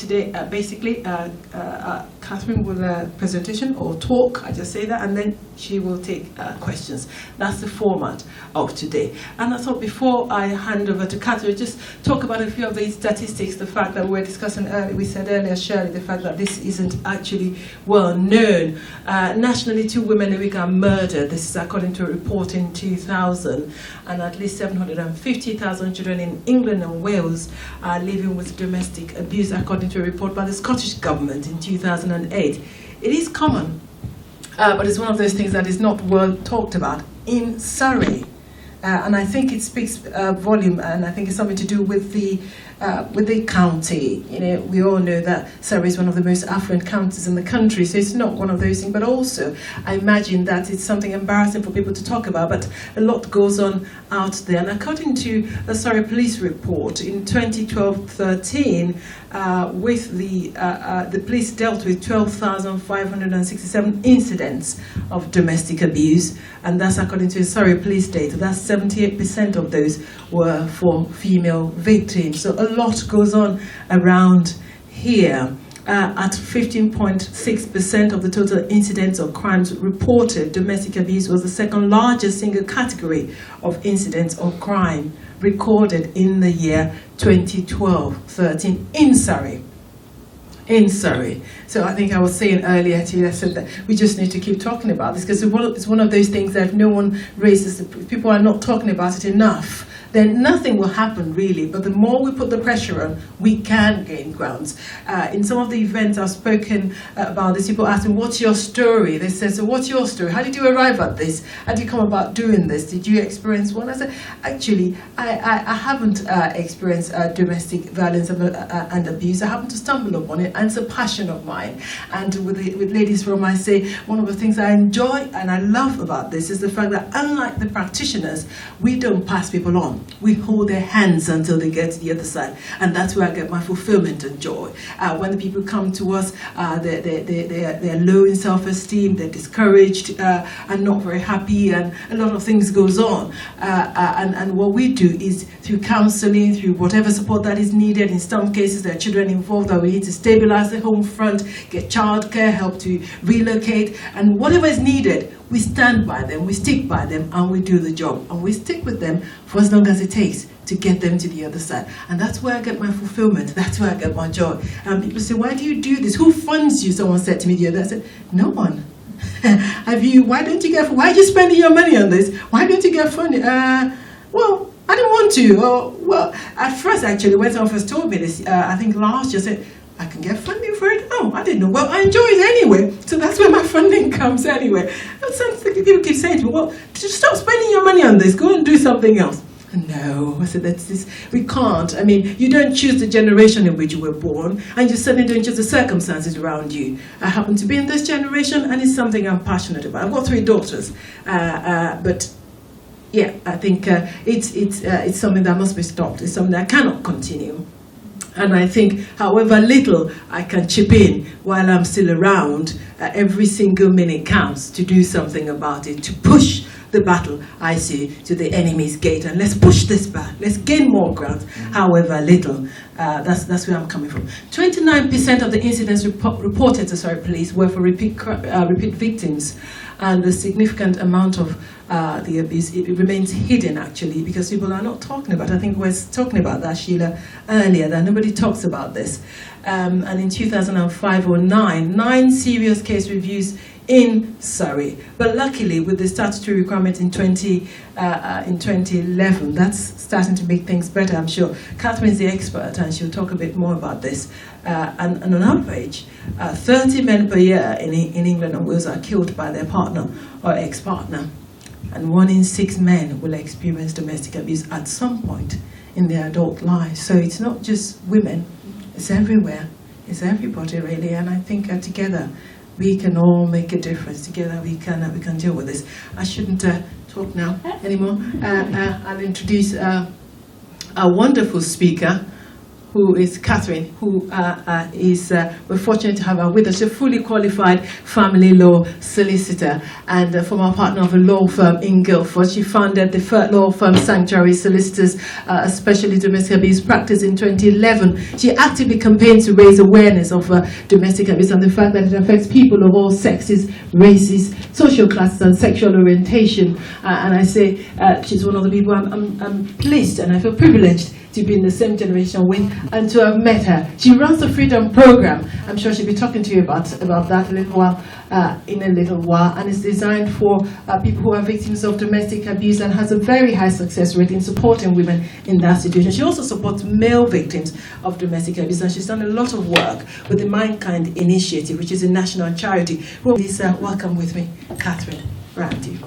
today, basically, Catherine will presentation or talk, I just say that, and then she will take questions. That's the format of today. And I thought before I hand over to Catherine, just talk about a few of these statistics, the fact that we're discussing earlier, we said earlier, Shirley, the fact that this isn't actually well known. Nationally, 2 women a week are murdered. This is according to a report in 2000, and at least 750,000 children in England and Wales are living with domestic abuse, according to a report by the Scottish Government in 2008. It is common, but it's one of those things that is not well talked about. In Surrey, and I think it speaks volume, and I think it's something to do with the county. You know, we all know that Surrey is one of the most affluent counties in the country, so it's not one of those things. But also, I imagine that it's something embarrassing for people to talk about. But a lot goes on out there. And according to the Surrey Police report in 2012-13, with the police dealt with 12,567 incidents of domestic abuse, and that's according to Surrey Police data. That's 78% of those were for female victims. So a lot goes on around here. At 15.6% of the total incidents or crimes reported, domestic abuse was the second largest single category of incidents or crime recorded in the year 2012-13 in Surrey. In Surrey. So I think I was saying earlier to you, I said that we just need to keep talking about this, because it's one of those things that if no one raises, people are not talking about it enough, then nothing will happen really. But the more we put the pressure on, we can gain grounds. In some of the events I've spoken about this, people ask me, what's your story? They say, so what's your story? How did you arrive at this? How did you come about doing this? Did you experience one? I said, actually, I haven't experienced domestic violence and abuse. I happened to stumble upon it, and it's a passion of mine. And with Ladies Forum, I say, one of the things I enjoy and I love about this is the fact that unlike the practitioners, we don't pass people on. We hold their hands until they get to the other side, and that's where I get my fulfillment and joy. When the people come to us, they're low in self-esteem, they're discouraged and not very happy, and a lot of things goes on. And what we do is through counselling, through whatever support that is needed. In some cases, there are children involved that we need to stabilise the home front, get childcare, help to relocate, and whatever is needed, we stand by them, we stick by them, and we do the job. And we stick with them for as long as it takes to get them to the other side. And that's where I get my fulfillment. That's where I get my joy. And people say, why do you do this? Who funds you? Someone said to me the other day. I said, no one. Why don't you get, why are you spending your money on this? Why don't you get funding? Well, I didn't want to. Well, at first, actually, when someone first told me this, I think last year, I said, I can get funding for it? Oh, I didn't know. Well, I enjoy it anyway. So that's where my funding comes anyway. And some people keep saying to me, well, just stop spending your money on this. Go and do something else. No, I said, that's this. We can't. I mean, you don't choose the generation in which you were born, and you certainly don't choose the circumstances around you. I happen to be in this generation, and it's something I'm passionate about. I've got 3 daughters, but yeah, I think it's something that must be stopped. It's something that cannot continue. And I think, however little I can chip in while I'm still around, every single minute counts to do something about it, to push the battle, I see, to the enemy's gate. And let's push this back. Let's gain more ground, however little. That's where I'm coming from. 29% of the incidents reported to Surrey Police were for repeat victims. And the significant amount of the abuse, it remains hidden, actually, because people are not talking about it. I think we were talking about that, Sheila, earlier, that nobody talks about this. And in 2005-09, 9 serious case reviews in Surrey. But luckily, with the statutory requirement in 2011, that's starting to make things better, I'm sure. Catherine's the expert, and she'll talk a bit more about this. And on average, 30 men per year in England and Wales are killed by their partner or ex-partner. And 1 in 6 men will experience domestic abuse at some point in their adult lives. So it's not just women, it's everywhere. It's everybody, really. And I think together we can all make a difference. Together we can deal with this. I shouldn't talk now anymore. I'll introduce a wonderful speaker who is Catherine, who we're fortunate to have her with us. She's a fully qualified family law solicitor and former partner of a law firm in Guildford. She founded the law firm Sanctuary Solicitors, especially domestic abuse practice in 2011. She actively campaigned to raise awareness of domestic abuse and the fact that it affects people of all sexes, races, social classes and sexual orientation. And I say she's one of the people I'm pleased and I feel privileged to be in the same generation with and to have met her. She runs the Freedom Program. I'm sure she'll be talking to you about that in a little while, and it's designed for people who are victims of domestic abuse and has a very high success rate in supporting women in that situation. She also supports male victims of domestic abuse, and she's done a lot of work with the Mankind Initiative, which is a national charity. Please welcome with me, Catherine Randy.